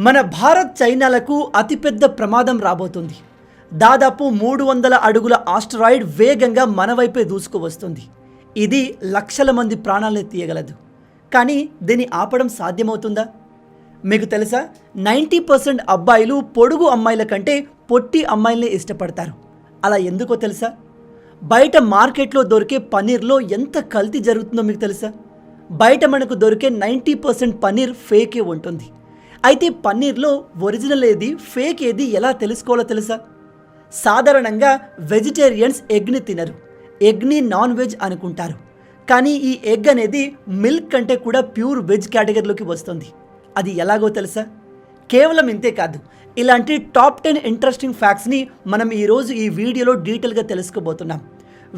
మన భారత్ చైనాలకు అతిపెద్ద ప్రమాదం రాబోతుంది. దాదాపు 300 అడుగుల ఆస్ట్రాయిడ్ వేగంగా మన వైపే దూసుకువస్తుంది. ఇది లక్షల మంది ప్రాణాలను తీయగలదు. కానీ దీన్ని ఆపడం సాధ్యమవుతుందా? మీకు తెలుసా, 90% అబ్బాయిలు పొడుగు అమ్మాయిల కంటే పొట్టి అమ్మాయిల్ని ఇష్టపడతారు. అలా ఎందుకో తెలుసా? బయట మార్కెట్లో దొరికే పన్నీర్లో ఎంత కల్తీ జరుగుతుందో మీకు తెలుసా? బయట మనకు దొరికే 90% పన్నీర్ ఫేకే ఉంటుంది. అయితే పన్నీర్లో ఒరిజినల్ ఏది, ఫేక్ ఏది ఎలా తెలుసుకోవాలో తెలుసా? సాధారణంగా వెజిటేరియన్స్ ఎగ్ని తినరు, ఎగ్ని నాన్ వెజ్ అనుకుంటారు. కానీ ఈ ఎగ్ అనేది మిల్క్ కంటే కూడా ప్యూర్ వెజ్ కేటగిరీలోకి వస్తుంది. అది ఎలాగో తెలుసా? కేవలం ఇంతే కాదు, ఇలాంటి టాప్ 10 ఇంట్రెస్టింగ్ ఫ్యాక్ట్స్ని మనం ఈరోజు ఈ వీడియోలో డీటెయిల్గా తెలుసుకోబోతున్నాం.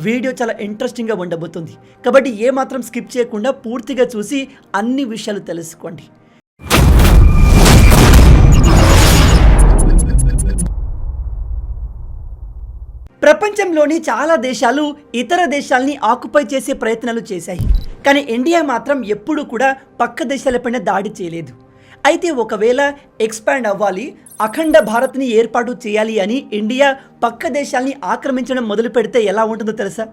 వీడియో చాలా ఇంట్రెస్టింగ్గా ఉండబోతుంది, కాబట్టి ఏమాత్రం స్కిప్ చేయకుండా పూర్తిగా చూసి అన్ని విషయాలు తెలుసుకోండి. ప్రపంచంలోని చాలా దేశాలు ఇతర దేశాల్ని ఆక్యుపై చేసే ప్రయత్నాలు చేశాయి. కానీ ఇండియా మాత్రం ఎప్పుడూ కూడా పక్క దేశాలపైన దాడి చేయలేదు. అయితే ఒకవేళ ఎక్స్పాండ్ అవ్వాలి, అఖండ భారత్ని ఏర్పాటు చేయాలి అని ఇండియా పక్క దేశాల్ని ఆక్రమించడం మొదలు పెడితే ఎలా ఉంటుందో తెలుసా?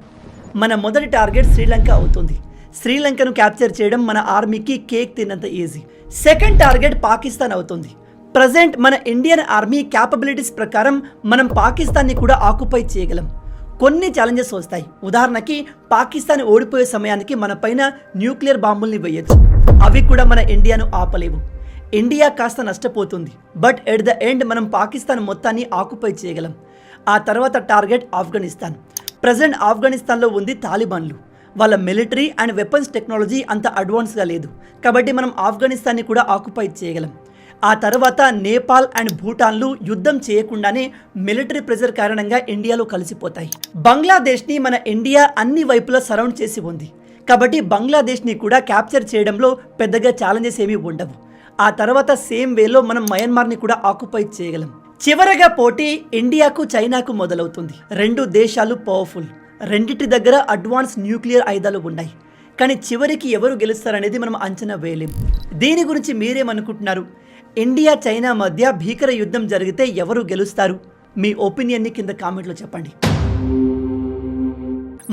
మన మొదటి టార్గెట్ శ్రీలంక అవుతుంది. శ్రీలంకను క్యాప్చర్ చేయడం మన ఆర్మీకి కేక్ తిన్నంత ఈజీ. సెకండ్ టార్గెట్ పాకిస్తాన్ అవుతుంది. ప్రజెంట్ మన ఇండియన్ ఆర్మీ క్యాపబిలిటీస్ ప్రకారం మనం పాకిస్తాన్ని కూడా ఆక్యుపై చేయగలం. కొన్ని ఛాలెంజెస్ వస్తాయి. ఉదాహరణకి పాకిస్తాన్ ఓడిపోయే సమయానికి మన పైన న్యూక్లియర్ బాంబుల్ని వేయచ్చు. అవి కూడా మన ఇండియాను ఆపలేవు. ఇండియా కాస్త నష్టపోతుంది, బట్ ఎట్ ద ఎండ్ మనం పాకిస్తాన్ మొత్తాన్ని ఆక్యుపై చేయగలం. ఆ తర్వాత టార్గెట్ ఆఫ్ఘనిస్తాన్. ప్రజెంట్ ఆఫ్ఘనిస్తాన్లో ఉంది తాలిబాన్లు. వాళ్ళ మిలిటరీ అండ్ వెపన్స్ టెక్నాలజీ అంత అడ్వాన్స్గా లేదు, కాబట్టి మనం ఆఫ్ఘనిస్తాన్ని కూడా ఆక్యుపై చేయగలం. ఆ తర్వాత నేపాల్ అండ్ భూటాన్లు యుద్ధం చేయకుండానే మిలిటరీ ప్రెజర్ కారణంగా ఇండియాలో కలిసిపోతాయి. బంగ్లాదేశ్ని మన ఇండియా అన్ని వైపులా సరౌండ్ చేసి ఉంది, కాబట్టి బంగ్లాదేశ్ని కూడా క్యాప్చర్ చేయడంలో పెద్దగా ఛాలెంజెస్ ఏమీ ఉండవు. ఆ తర్వాత సేమ్ వేలో మనం మయన్మార్ని కూడా ఆక్యుపై చేయగలం. చివరగా పోటీ ఇండియాకు చైనాకు మొదలవుతుంది. రెండు దేశాలు పవర్ఫుల్, రెండిటి దగ్గర అడ్వాన్స్ న్యూక్లియర్ ఆయుధాలు ఉన్నాయి. కానీ చివరికి ఎవరు గెలుస్తారనేది మనం అంచనా వేయలేం. దీని గురించి మీరేమనుకుంటున్నారు? ఇండియా చైనా మధ్య భీకర యుద్ధం జరిగితే ఎవరు గెలుస్తారు? మీ ఒపీనియన్ని కింద కామెంట్లో చెప్పండి.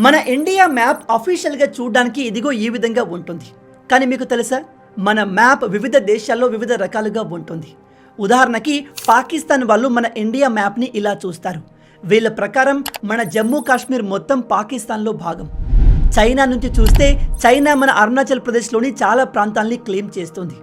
మన ఇండియా మ్యాప్ అఫీషియల్గా చూడడానికి ఇదిగో ఈ విధంగా ఉంటుంది. కానీ మీకు తెలుసా, మన మ్యాప్ వివిధ దేశాల్లో వివిధ రకాలుగా ఉంటుంది. ఉదాహరణకి పాకిస్తాన్ వాళ్ళు మన ఇండియా మ్యాప్ని ఇలా చూస్తారు. వీళ్ళ ప్రకారం మన జమ్మూ కాశ్మీర్ మొత్తం పాకిస్తాన్లో భాగం. చైనా నుంచి చూస్తే చైనా మన అరుణాచల్ ప్రదేశ్లోని చాలా ప్రాంతాల్ని క్లెయిమ్ చేస్తుంది.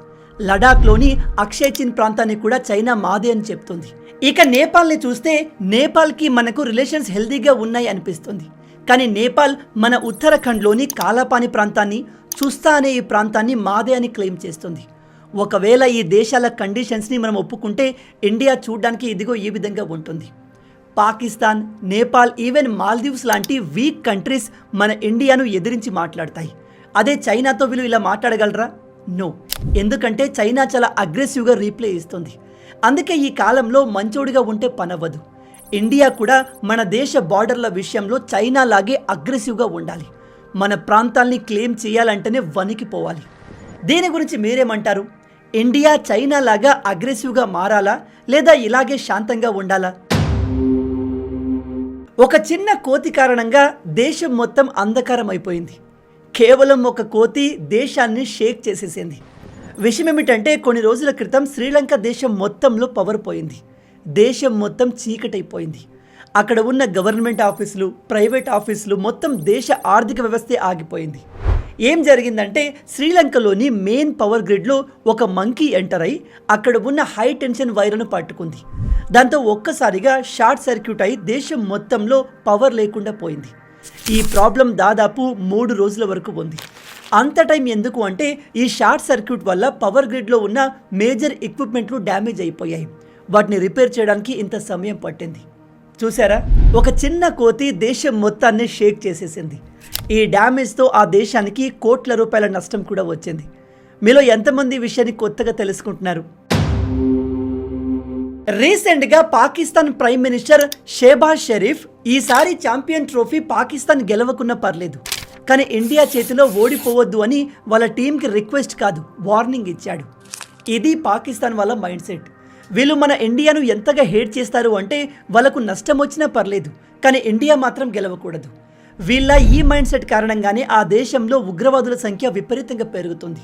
లడాఖ్లోని అక్షయ్ చిన్ ప్రాంతాన్ని కూడా చైనా మాదే అని చెప్తుంది. ఇక నేపాల్ని చూస్తే నేపాల్కి మనకు రిలేషన్స్ హెల్దీగా ఉన్నాయి అనిపిస్తుంది. కానీ నేపాల్ మన ఉత్తరాఖండ్లోని కాలాపాని ప్రాంతాన్ని, చుస్తా అనే ఈ ప్రాంతాన్ని మాదే అని క్లెయిమ్ చేస్తుంది. ఒకవేళ ఈ దేశాల కండిషన్స్ని మనం ఒప్పుకుంటే ఇండియా చూడడానికి ఇదిగో ఈ విధంగా ఉంటుంది. పాకిస్తాన్, నేపాల్, ఈవెన్ మాల్దీవ్స్ లాంటి వీక్ కంట్రీస్ మన ఇండియాను ఎదిరించి మాట్లాడతాయి. అదే చైనాతో వీళ్ళు ఇలా మాట్లాడగలరా? నో. ఎందుకంటే చైనా చాలా అగ్రెసివ్గా రీప్లే ఇస్తుంది. అందుకే ఈ కాలంలో మంచోడిగా ఉంటే పనవ్వదు. ఇండియా కూడా మన దేశ బార్డర్ల విషయంలో చైనా లాగే అగ్రెసివ్గా ఉండాలి. మన ప్రాంతాల్ని క్లెయిమ్ చేయాలంటేనే వణికిపోవాలి. దీని గురించి మీరేమంటారు? ఇండియా చైనా లాగా అగ్రెసివ్గా మారాలా, లేదా ఇలాగే శాంతంగా ఉండాలా? ఒక చిన్న కోతి కారణంగా దేశం మొత్తం అంధకారం అయిపోయింది. కేవలం ఒక కోతి దేశాన్ని షేక్ చేసేసింది. విషయం ఏమిటంటే, కొన్ని రోజుల క్రితం శ్రీలంక దేశం మొత్తంలో పవర్ పోయింది. దేశం మొత్తం చీకటైపోయింది. అక్కడ ఉన్న గవర్నమెంట్ ఆఫీసులు, ప్రైవేట్ ఆఫీసులు, మొత్తం దేశ ఆర్థిక వ్యవస్థే ఆగిపోయింది. ఏం జరిగిందంటే, శ్రీలంకలోని మెయిన్ పవర్ గ్రిడ్లో ఒక మంకీ ఎంటర్ అయి అక్కడ ఉన్న హై టెన్షన్ వైర్లను పట్టుకుంది. దాంతో ఒక్కసారిగా షార్ట్ సర్క్యూట్ అయి దేశం మొత్తంలో పవర్ లేకుండా పోయింది. ఈ ప్రాబ్లం దాదాపు 3 రోజుల వరకు ఉంది. అంత టైం ఎందుకు అంటే, ఈ షార్ట్ సర్క్యూట్ వల్ల పవర్ గ్రిడ్లో ఉన్న మేజర్ ఎక్విప్మెంట్లు డ్యామేజ్ అయిపోయాయి. వాటిని రిపేర్ చేయడానికి ఇంత సమయం పట్టింది. చూసారా, ఒక చిన్న కోతి దేశం మొత్తాన్ని షేక్ చేసేసింది. ఈ డ్యామేజ్తో ఆ దేశానికి కోట్ల రూపాయల నష్టం కూడా వచ్చింది. మీలో ఎంతమంది ఈ విషయాన్ని కొత్తగా తెలుసుకుంటున్నారు? రీసెంట్గా పాకిస్తాన్ ప్రైమ్ మినిస్టర్ షెహబాజ్ షరీఫ్ ఈసారి ఛాంపియన్ ట్రోఫీ పాకిస్తాన్ గెలవకున్నా పర్లేదు, కానీ ఇండియా చేతిలో ఓడిపోవద్దు అని వాళ్ళ టీంకి రిక్వెస్ట్ కాదు, వార్నింగ్ ఇచ్చాడు. ఇది పాకిస్తాన్ వాళ్ళ మైండ్ సెట్. వీళ్ళు మన ఇండియాను ఎంతగా హేట్ చేస్తారు అంటే వాళ్ళకు నష్టం వచ్చినా పర్లేదు, కానీ ఇండియా మాత్రం గెలవకూడదు. వీళ్ళ ఈ మైండ్ సెట్ కారణంగానే ఆ దేశంలో ఉగ్రవాదుల సంఖ్య విపరీతంగా పెరుగుతుంది.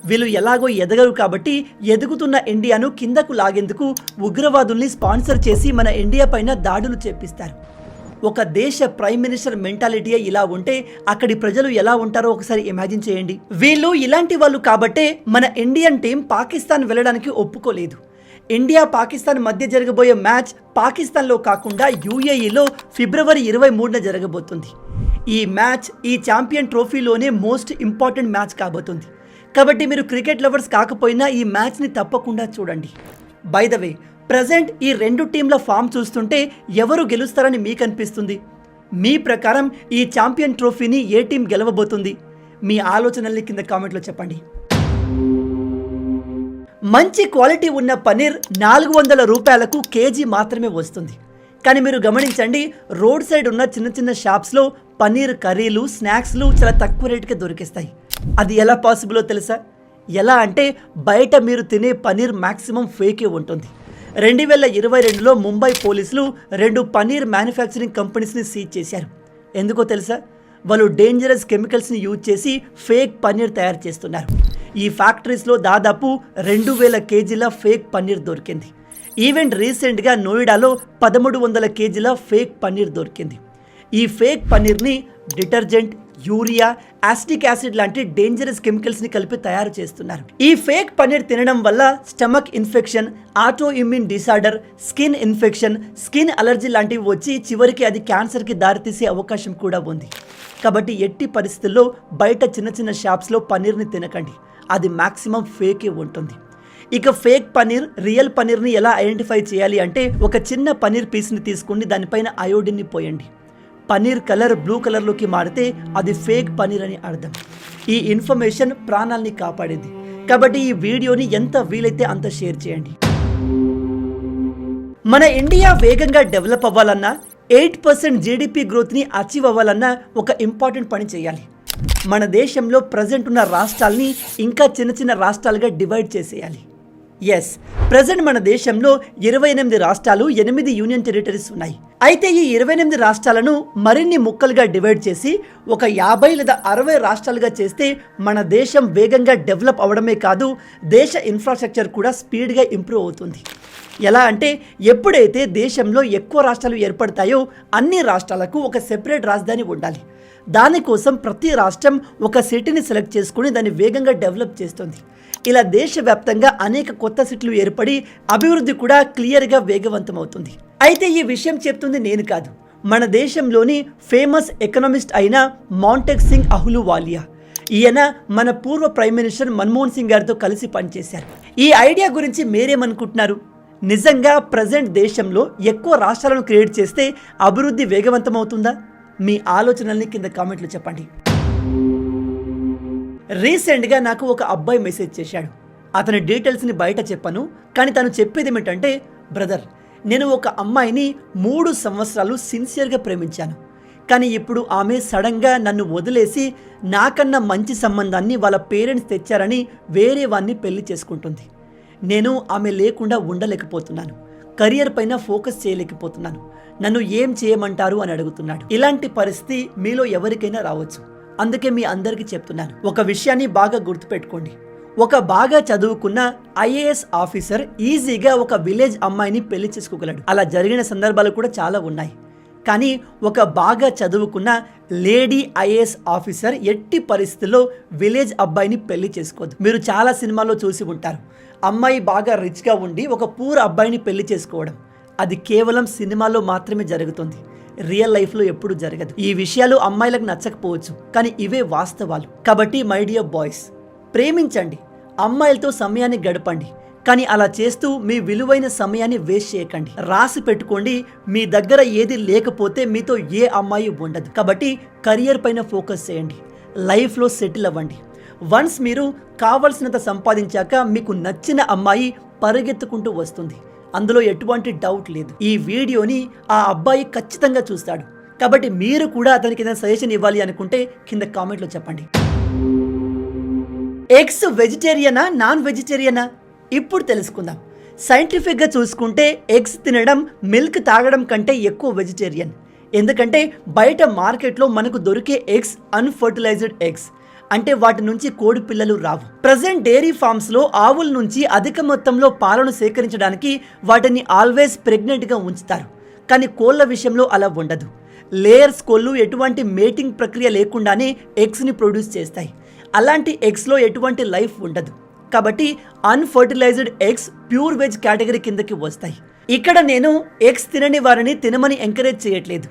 వీళ్ళు ఎలాగో ఎదగరు కాబట్టి ఎదుగుతున్న ఇండియాను కిందకు లాగేందుకు ఉగ్రవాదుల్ని స్పాన్సర్ చేసి మన ఇండియా పైన దాడులు చేపిస్తారు. ఒక దేశ ప్రైమ్ మినిస్టర్ మెంటాలిటీ ఇలా ఉంటే అక్కడి ప్రజలు ఎలా ఉంటారో ఒకసారి ఇమాజిన్ చేయండి. వీళ్ళు ఇలాంటి వాళ్ళు కాబట్టే మన ఇండియన్ టీం పాకిస్తాన్ వెళ్ళడానికి ఒప్పుకోలేదు. ఇండియా పాకిస్తాన్ మధ్య జరగబోయే మ్యాచ్ పాకిస్తాన్లో కాకుండా యూఏఈలో ఫిబ్రవరి 23న జరగబోతుంది. ఈ మ్యాచ్ ఈ ఛాంపియన్ ట్రోఫీలోనే మోస్ట్ ఇంపార్టెంట్ మ్యాచ్ కాబోతుంది. కాబట్టి మీరు క్రికెట్ లవర్స్ కాకపోయినా ఈ మ్యాచ్ని తప్పకుండా చూడండి. బై ద వే, ప్రజెంట్ ఈ రెండు టీంల ఫామ్ చూస్తుంటే ఎవరు గెలుస్తారని మీకు అనిపిస్తుంది? మీ ప్రకారం ఈ ఛాంపియన్ ట్రోఫీని ఏ టీం గెలవబోతుంది? మీ ఆలోచనల్ని కింద కామెంట్లో చెప్పండి. మంచి క్వాలిటీ ఉన్న పన్నీర్ 400 రూపాయలకు కేజీ మాత్రమే వస్తుంది. కానీ మీరు గమనించండి, రోడ్ సైడ్ ఉన్న చిన్న చిన్న షాప్స్లో పన్నీర్ కర్రీలు, స్నాక్స్లు చాలా తక్కువ రేటుకే దొరికిస్తాయి. అది ఎలా పాసిబులో తెలుసా? ఎలా అంటే బయట మీరు తినే పన్నీర్ మ్యాక్సిమం ఫేకే ఉంటుంది. 2022లో ముంబై పోలీసులు 2 పన్నీర్ మ్యానుఫ్యాక్చరింగ్ కంపెనీస్ని సీజ్ చేశారు. ఎందుకో తెలుసా? వాళ్ళు డేంజరస్ కెమికల్స్ని యూజ్ చేసి ఫేక్ పన్నీర్ తయారు చేస్తున్నారు. ఈ ఫ్యాక్టరీస్లో దాదాపు 2000 కేజీల ఫేక్ పన్నీర్ దొరికింది. ఈవెన్ రీసెంట్గా నోయిడాలో 1300 కేజీల ఫేక్ పన్నీర్ దొరికింది. ఈ ఫేక్ పన్నీర్ని డిటర్జెంట్, యూరియా, యాసిటిక్ యాసిడ్ లాంటి డేంజరస్ కెమికల్స్ని కలిపి తయారు చేస్తున్నారు. ఈ ఫేక్ పన్నీర్ తినడం వల్ల stomach infection, autoimmune disorder, skin infection, skin allergy లాంటివి వచ్చి చివరికి అది క్యాన్సర్కి దారితీసే అవకాశం కూడా ఉంది. కాబట్టి ఎట్టి పరిస్థితుల్లో బయట చిన్న చిన్న షాప్స్లో పన్నీర్ని తినకండి. అది మ్యాక్సిమం ఫేకే ఉంటుంది. ఇక ఫేక్ పన్నీర్, రియల్ పన్నీర్ని ఎలా ఐడెంటిఫై చేయాలి అంటే ఒక చిన్న పన్నీర్ పీస్ని తీసుకుని దానిపైన అయోడిన్ని పోయండి. పన్నీర్ కలర్ బ్లూ కలర్లోకి మారితే అది ఫేక్ పన్నీర్ అని అర్థం. ఈ ఇన్ఫర్మేషన్ ప్రాణాల్ని కాపాడేది. కాబట్టి ఈ వీడియోని ఎంత వీలైతే అంత షేర్ చేయండి. మన ఇండియా వేగంగా డెవలప్ అవ్వాలన్నా, 8% జీడిపి గ్రోత్ని అచీవ్ అవ్వాలన్నా ఒక ఇంపార్టెంట్ పని చేయాలి. మన దేశంలో ప్రజెంట్ ఉన్న రాష్ట్రాల్ని ఇంకా చిన్న చిన్న రాష్ట్రాలుగా డివైడ్ చేసేయాలి. ఎస్, ప్రజెంట్ మన దేశంలో 28 రాష్ట్రాలు, 8 యూనియన్ టెరిటరీస్ ఉన్నాయి. అయితే ఈ 28 రాష్ట్రాలను మరిన్ని ముక్కలుగా డివైడ్ చేసి ఒక 50 లేదా 60 రాష్ట్రాలుగా చేస్తే మన దేశం వేగంగా డెవలప్ అవడమే కాదు, దేశ ఇన్ఫ్రాస్ట్రక్చర్ కూడా స్పీడ్గా ఇంప్రూవ్ అవుతుంది. ఎలా అంటే ఎప్పుడైతే దేశంలో ఎక్కువ రాష్ట్రాలు ఏర్పడతాయో అన్ని రాష్ట్రాలకు ఒక సెపరేట్ రాజధాని ఉండాలి. దానికోసం ప్రతి రాష్ట్రం ఒక సిటీని సెలెక్ట్ చేసుకుని దాన్ని వేగంగా డెవలప్ చేస్తుంది. ఇలా దేశవ్యాప్తంగా అనేక కొత్త సిటీలు ఏర్పడి అభివృద్ధి కూడా క్లియర్గా వేగవంతం అవుతుంది. అయితే ఈ విషయం చెప్తుంది నేను కాదు, మన దేశంలోని ఫేమస్ ఎకనామిస్ట్ అయిన మౌంటెక్ సింగ్ అహ్లూవాలియా. ఈయన మన పూర్వ ప్రైమ్ మినిస్టర్ మన్మోహన్ సింగ్ గారితో కలిసి పనిచేశారు. ఈ ఐడియా గురించి మీరేమనుకుంటున్నారు? నిజంగా ప్రజెంట్ దేశంలో ఎక్కువ రాష్ట్రాలను క్రియేట్ చేస్తే అభివృద్ధి వేగవంతం అవుతుందా? మీ ఆలోచనల్ని కింద కామెంట్లు చెప్పండి. రీసెంట్గా నాకు ఒక అబ్బాయి మెసేజ్ చేశాడు. అతని డీటెయిల్స్ని బయట చెప్పను, కానీ తను చెప్పేది ఏమిటంటే, బ్రదర్, నేను ఒక అమ్మాయిని 3 సంవత్సరాలు సిన్సియర్గా ప్రేమించాను. కానీ ఇప్పుడు ఆమె సడన్గా నన్ను వదిలేసి నాకన్నా మంచి సంబంధాన్ని వాళ్ళ పేరెంట్స్ తెచ్చారని వేరే వాన్ని పెళ్లి చేసుకుంటుంది. నేను ఆమె లేకుండా ఉండలేకపోతున్నాను. కెరియర్ పైన ఫోకస్ చేయలేకపోతున్నాను. నన్ను ఏం చేయమంటారు అని అడుగుతున్నాడు. ఇలాంటి పరిస్థితి మీలో ఎవరికైనా రావచ్చు. అందుకే మీ అందరికీ చెప్తున్నాను, ఒక విషయాన్ని బాగా గుర్తుపెట్టుకోండి. ఒక బాగా చదువుకున్న ఐఏఎస్ ఆఫీసర్ ఈజీగా ఒక విలేజ్ అమ్మాయిని పెళ్లి చేసుకోగలడు. అలా జరిగిన సందర్భాలు కూడా చాలా ఉన్నాయి. కానీ ఒక బాగా చదువుకున్న లేడీ ఐఏఎస్ ఆఫీసర్ ఎట్టి పరిస్థితుల్లో విలేజ్ అబ్బాయిని పెళ్లి చేసుకోదు. మీరు చాలా సినిమాల్లో చూసి ఉంటారు, అమ్మాయి బాగా రిచ్గా ఉండి ఒక పూర్ అబ్బాయిని పెళ్లి చేసుకోవడం. అది కేవలం సినిమాలో మాత్రమే జరుగుతుంది, రియల్ లైఫ్లో ఎప్పుడు జరగదు. ఈ విషయాలు అమ్మాయిలకు నచ్చకపోవచ్చు, కానీ ఇవే వాస్తవాలు. కాబట్టి మై డియర్ బాయ్స్, ప్రేమించండి, అమ్మాయిలతో సమయాన్ని గడపండి. కానీ అలా చేస్తూ మీ విలువైన సమయాన్ని వేస్ట్ చేయకండి. రాసి పెట్టుకోండి, మీ దగ్గర ఏది లేకపోతే మీతో ఏ అమ్మాయి ఉండదు. కాబట్టి కెరియర్ పైన ఫోకస్ చేయండి, లైఫ్లో సెటిల్ అవ్వండి. వన్స్ మీరు కావలసినంత సంపాదించాక మీకు నచ్చిన అమ్మాయి పరిగెత్తుకుంటూ వస్తుంది, అందులో ఎటువంటి డౌట్ లేదు. ఈ వీడియోని ఆ అబ్బాయి ఖచ్చితంగా చూస్తాడు. కాబట్టి మీరు కూడా అతనికి ఏదైనా సజెషన్ ఇవ్వాలి అనుకుంటే కింద కామెంట్లో చెప్పండి. ఎగ్స్ వెజిటేరియనా, నాన్ వెజిటేరియనా? ఇప్పుడు తెలుసుకుందాం. సైంటిఫిక్గా చూసుకుంటే ఎగ్స్ తినడం మిల్క్ తాగడం కంటే ఎక్కువ వెజిటేరియన్. ఎందుకంటే బయట మార్కెట్లో మనకు దొరికే ఎగ్స్ అన్ఫర్టిలైజ్డ్ ఎగ్స్, అంటే వాటి నుంచి కోడి పిల్లలు రావు. ప్రజెంట్ డైరీ ఫార్మ్స్లో ఆవుల నుంచి అధిక మొత్తంలో పాలను సేకరించడానికి వాటిని ఆల్వేస్ ప్రెగ్నెంట్గా ఉంచుతారు. కానీ కోళ్ళ విషయంలో అలా ఉండదు. లేయర్స్ కోళ్ళు ఎటువంటి మేటింగ్ ప్రక్రియ లేకుండానే ఎగ్స్ని ప్రొడ్యూస్ చేస్తాయి. అలాంటి ఎగ్స్లో ఎటువంటి లైఫ్ ఉండదు. కాబట్టి unfertilised eggs pure veg category కిందకి వస్తాయి. ఇక్కడ నేను ఎగ్స్ తినని వారిని తినమని ఎంకరేజ్ చేయట్లేదు.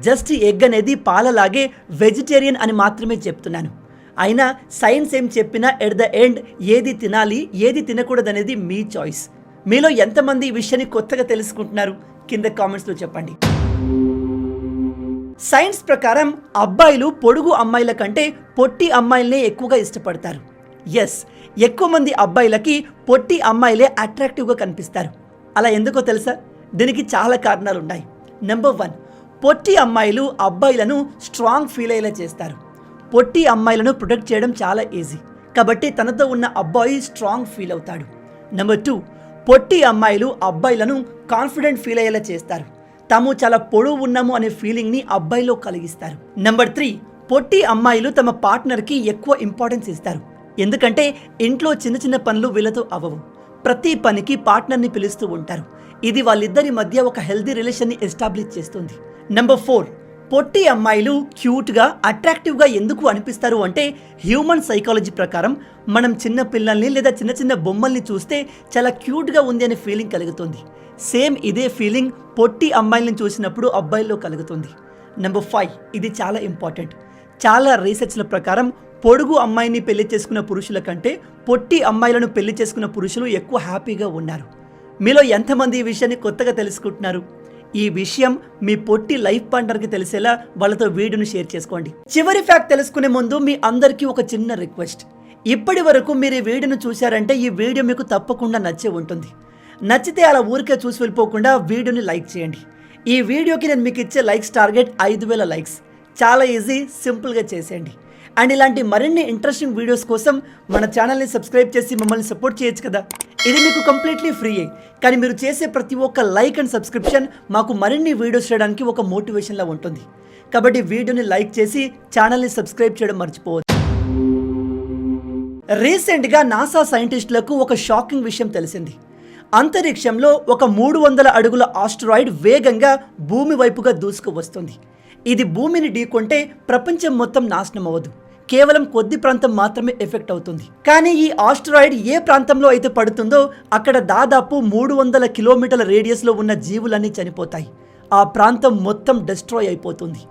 జస్ట్ ఎగ్ అనేది పాలలాగే వెజిటేరియన్ అని మాత్రమే చెప్తున్నాను. అయినా సైన్స్ ఏం చెప్పినా ఎట్ ద ఎండ్ ఏది తినాలి ఏది తినకూడదనేది మీ చాయిస్. మీలో ఎంతమంది ఈ విషయాన్ని కొత్తగా తెలుసుకుంటున్నారు కింద కామెంట్స్లో చెప్పండి. సైన్స్ ప్రకారం అబ్బాయిలు పొడుగు అమ్మాయిల కంటే పొట్టి అమ్మాయిలనే ఎక్కువగా ఇష్టపడతారు. ఎస్, ఎక్కువ మంది అబ్బాయిలకి పొట్టి అమ్మాయిలే అట్రాక్టివ్గా కనిపిస్తారు. అలా ఎందుకో తెలుసా? దీనికి చాలా కారణాలు ఉన్నాయి. నెంబర్ 1, పొట్టి అమ్మాయిలు అబ్బాయిలను స్ట్రాంగ్ ఫీల్ అయ్యేలా చేస్తారు. పొట్టి అమ్మాయిలను ప్రొటెక్ట్ చేయడం చాలా ఈజీ, కాబట్టి తనతో ఉన్న అబ్బాయి స్ట్రాంగ్ ఫీల్ అవుతాడు. నెంబర్ 2, పొట్టి అమ్మాయిలు అబ్బాయిలను కాన్ఫిడెంట్ ఫీల్ అయ్యేలా చేస్తారు. తాము చాలా పొడవు ఉన్నాము అనే ఫీలింగ్ని అబ్బాయిలో కలిగిస్తారు. నెంబర్ 3, పొట్టి అమ్మాయిలు తమ పార్ట్నర్కి ఎక్కువ ఇంపార్టెన్స్ ఇస్తారు. ఎందుకంటే ఇంట్లో చిన్న చిన్న పనులు వీళ్ళతో అవ్వవు. ప్రతి పనికి పార్ట్నర్ని పిలుస్తూ ఉంటారు. ఇది వాళ్ళిద్దరి మధ్య ఒక హెల్దీ రిలేషన్ని ఎస్టాబ్లిష్ చేస్తుంది. నెంబర్ 4, పొట్టి అమ్మాయిలు క్యూట్గా అట్రాక్టివ్గా ఎందుకు అనిపిస్తారు అంటే హ్యూమన్ సైకాలజీ ప్రకారం మనం చిన్న పిల్లల్ని లేదా చిన్న చిన్న బొమ్మల్ని చూస్తే చాలా క్యూట్గా ఉంది అనే ఫీలింగ్ కలుగుతుంది. సేమ్ ఇదే ఫీలింగ్ పొట్టి అమ్మాయిల్ని చూసినప్పుడు అబ్బాయిల్లో కలుగుతుంది. నెంబర్ 5, ఇది చాలా ఇంపార్టెంట్. చాలా రీసెర్చ్ల ప్రకారం పొడుగు అమ్మాయిని పెళ్లి చేసుకున్న పురుషుల కంటే పొట్టి అమ్మాయిలను పెళ్లి చేసుకున్న పురుషులు ఎక్కువ హ్యాపీగా ఉన్నారు. మీలో ఎంతమంది ఈ విషయాన్ని కొత్తగా తెలుసుకుంటున్నారు? ఈ విషయం మీ పొట్టి లైఫ్ పార్ట్నర్కి తెలిసేలా వాళ్ళతో వీడియోను షేర్ చేసుకోండి. చివరి ఫ్యాక్ట్ తెలుసుకునే ముందు మీ అందరికీ ఒక చిన్న రిక్వెస్ట్. ఇప్పటి వరకు మీరు ఈ వీడియోను చూశారంటే ఈ వీడియో మీకు తప్పకుండా నచ్చే ఉంటుంది. నచ్చితే అలా ఊరికే చూసి వెళ్ళిపోకుండా వీడియోని లైక్ చేయండి. ఈ వీడియోకి నేను మీకు ఇచ్చే లైక్స్ టార్గెట్ 5000 లైక్స్. చాలా ఈజీ, సింపుల్గా చేసేయండి. అండ్ ఇలాంటి మరిన్ని ఇంట్రెస్టింగ్ వీడియోస్ కోసం మన ఛానల్ని సబ్స్క్రైబ్ చేసి మమ్మల్ని సపోర్ట్ చేయొచ్చు కదా. ఇది మీకు కంప్లీట్లీ ఫ్రీయే, కానీ మీరు చేసే ప్రతి ఒక్క లైక్ అండ్ సబ్స్క్రిప్షన్ మాకు మరిన్ని వీడియోస్ చేయడానికి ఒక మోటివేషన్లా ఉంటుంది. కాబట్టి వీడియోని లైక్ చేసి ఛానల్ని సబ్స్క్రైబ్ చేయడం మర్చిపోవద్దు. రీసెంట్గా నాసా సైంటిస్టులకు ఒక షాకింగ్ విషయం తెలిసింది. అంతరిక్షంలో ఒక 300 అడుగుల ఆస్ట్రాయిడ్ వేగంగా భూమి వైపుగా దూసుకు వస్తుంది. ఇది భూమిని ఢీకొంటే ప్రపంచం మొత్తం నాశనం అవ్వదు, కేవలం కొద్ది ప్రాంతం మాత్రమే ఎఫెక్ట్ అవుతుంది. కానీ ఈ ఆస్ట్రాయిడ్ ఏ ప్రాంతంలో అయితే పడుతుందో అక్కడ దాదాపు 300 కిలోమీటర్ల రేడియస్లో ఉన్న జీవులన్నీ చనిపోతాయి. ఆ ప్రాంతం మొత్తం డిస్ట్రాయ్ అయిపోతుంది.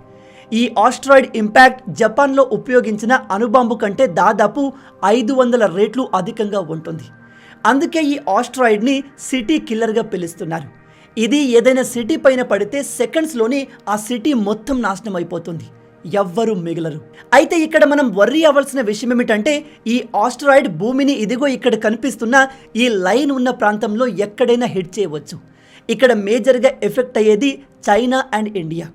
ఈ ఆస్ట్రాయిడ్ ఇంపాక్ట్ జపాన్లో ఉపయోగించిన అణుబాంబు కంటే దాదాపు 500 రెట్లు అధికంగా ఉంటుంది. అందుకే ఈ ఆస్ట్రాయిడ్ని సిటీ కిల్లర్గా పిలుస్తున్నారు. ఇది ఏదైనా సిటీ పైన పడితే సెకండ్స్లోనే ఆ సిటీ మొత్తం నాశనం అయిపోతుంది, ఎవ్వరూ మిగలరు. అయితే ఇక్కడ మనం వర్రీ అవ్వాల్సిన విషయం ఏమిటంటే ఈ ఆస్ట్రాయిడ్ భూమిని ఇదిగో ఇక్కడ కనిపిస్తున్న ఈ లైన్ ఉన్న ప్రాంతంలో ఎక్కడైనా హిట్ చేయవచ్చు. ఇక్కడ మేజర్గా ఎఫెక్ట్ అయ్యేది చైనా అండ్ ఇండియా.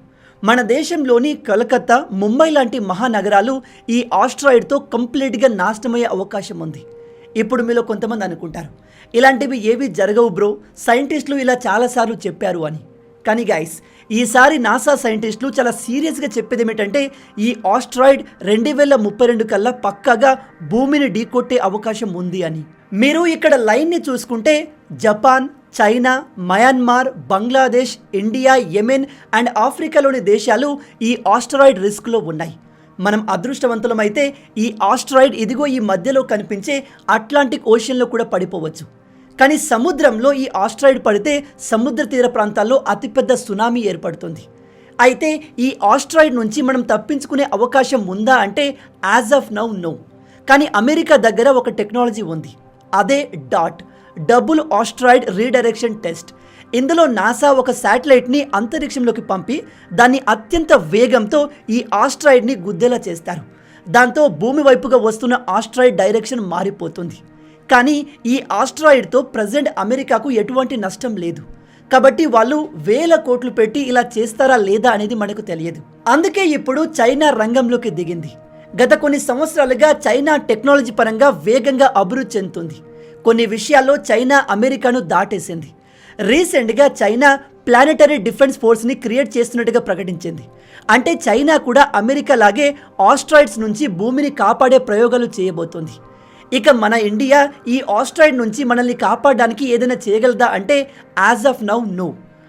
మన దేశంలోని కలకత్తా, ముంబై లాంటి మహానగరాలు ఈ ఆస్ట్రాయిడ్తో కంప్లీట్గా నాశనమయ్యే అవకాశం ఉంది. ఇప్పుడు మీలో కొంతమంది అనుకుంటారు, ఇలాంటివి ఏవి జరగవు బ్రో, సైంటిస్టులు ఇలా చాలాసార్లు చెప్పారు అని. కానీ గైస్, ఈసారి నాసా సైంటిస్టులు చాలా సీరియస్గా చెప్పేది ఏమిటంటే ఈ ఆస్ట్రాయిడ్ 2032 కల్లా పక్కాగా భూమిని ఢీకొట్టే అవకాశం ఉంది అని. మీరు ఇక్కడ లైన్ని చూసుకుంటే Japan, China, Myanmar, Bangladesh, India, Yemen and ఆఫ్రికాలోని దేశాలు ఈ ఆస్ట్రాయిడ్ రిస్క్లో ఉన్నాయి. మనం అదృష్టవంతులమైతే ఈ ఆస్ట్రాయిడ్ ఇదిగో ఈ మధ్యలో కనిపించే అట్లాంటిక్ ఓషన్లో కూడా పడిపోవచ్చు. కానీ సముద్రంలో ఈ ఆస్ట్రాయిడ్ పడితే సముద్ర తీర ప్రాంతాల్లో అతిపెద్ద సునామీ ఏర్పడుతుంది. అయితే ఈ ఆస్ట్రాయిడ్ నుంచి మనం తప్పించుకునే అవకాశం ఉందా అంటే యాజ్ ఆఫ్ నౌ నో. కానీ అమెరికా దగ్గర ఒక టెక్నాలజీ ఉంది, అదే dot, double asteroid redirection test. ఇందులో నాసా ఒక శాటిలైట్ని అంతరిక్షంలోకి పంపి దాన్ని అత్యంత వేగంతో ఈ ఆస్ట్రాయిడ్ని గుద్దేలా చేస్తారు. దాంతో భూమి వైపుగా వస్తున్న ఆస్ట్రాయిడ్ డైరెక్షన్ మారిపోతుంది. కానీ ఈ ఆస్ట్రాయిడ్తో ప్రజెంట్ అమెరికాకు ఎటువంటి నష్టం లేదు. కాబట్టి వాళ్ళు 1000 కోట్లు పెట్టి ఇలా చేస్తారా లేదా అనేది మనకు తెలియదు. అందుకే ఇప్పుడు చైనా రంగంలోకి దిగింది. గత కొన్ని సంవత్సరాలుగా చైనా టెక్నాలజీ పరంగా వేగంగా అభివృద్ధి చెందుతుంది. కొన్ని విషయాల్లో చైనా అమెరికాను దాటేసింది. రీసెంట్గా చైనా ప్లానెటరీ డిఫెన్స్ ఫోర్స్ని క్రియేట్ చేస్తున్నట్టుగా ప్రకటించింది. అంటే చైనా కూడా అమెరికా లాగే ఆస్ట్రాయిడ్స్ నుంచి భూమిని కాపాడే ప్రయోగాలు చేయబోతోంది. ఇక మన ఇండియా ఈ ఆస్ట్రాయిడ్ నుంచి మనల్ని కాపాడడానికి ఏదైనా చేయగలదా అంటే యాజ్ ఆఫ్ నౌ నో.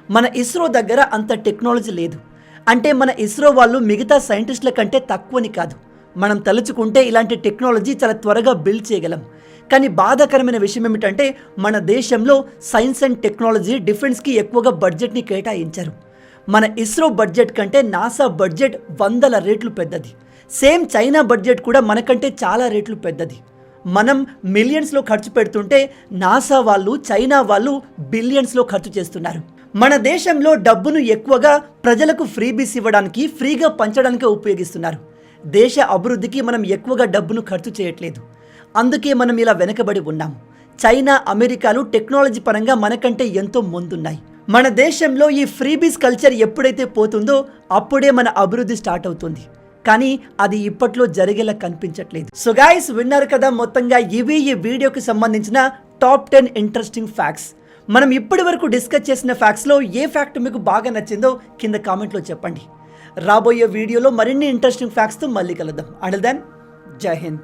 మన ఇస్రో దగ్గర అంత టెక్నాలజీ లేదు. అంటే మన ఇస్రో వాళ్ళు మిగతా సైంటిస్టుల కంటే తక్కువని కాదు. మనం తలుచుకుంటే ఇలాంటి టెక్నాలజీ చాలా త్వరగా బిల్డ్ చేయగలం. కానీ బాధాకరమైన విషయం ఏమిటంటే మన దేశంలో సైన్స్ అండ్ టెక్నాలజీ డిఫెన్స్కి ఎక్కువగా బడ్జెట్ని కేటాయించారు. మన ఇస్రో బడ్జెట్ కంటే నాసా బడ్జెట్ 100 రెట్లు పెద్దది. సేమ్ చైనా బడ్జెట్ కూడా మనకంటే చాలా రెట్లు పెద్దది. మనం మిలియన్స్లో ఖర్చు పెడుతుంటే నాసా వాళ్ళు చైనా వాళ్ళు బిలియన్స్లో ఖర్చు చేస్తున్నారు. మన దేశంలో డబ్బును ఎక్కువగా ప్రజలకు ఫ్రీబీస్ ఇవ్వడానికి, ఫ్రీగా పంచడానికి ఉపయోగిస్తున్నారు. దేశ అభివృద్ధికి మనం ఎక్కువగా డబ్బును ఖర్చు చేయట్లేదు. అందుకే మనం ఇలా వెనకబడి ఉన్నాం. చైనా, అమెరికాలు టెక్నాలజీ పరంగా మనకంటే ఎంతో ముందున్నాయి. మన దేశంలో ఈ ఫ్రీబీస్ కల్చర్ ఎప్పుడైతే పోతుందో అప్పుడే మన అభివృద్ధి స్టార్ట్ అవుతుంది. కానీ అది ఇప్పట్లో జరిగేలా కనిపించట్లేదు. సో గైస్, విన్నారు కదా, మొత్తంగా ఇవి ఈ వీడియోకి సంబంధించిన టాప్ 10 ఇంట్రెస్టింగ్ ఫ్యాక్ట్స్. మనం ఇప్పటి వరకు డిస్కస్ చేసిన ఫ్యాక్ట్స్లో ఏ ఫ్యాక్ట్ మీకు బాగా నచ్చిందో కింద కామెంట్లో చెప్పండి. రాబోయే వీడియోలో మరిన్ని ఇంట్రెస్టింగ్ ఫ్యాక్ట్స్తో మళ్ళీ కలుద్దాం. అంటిల్ దెన్, జై హింద్.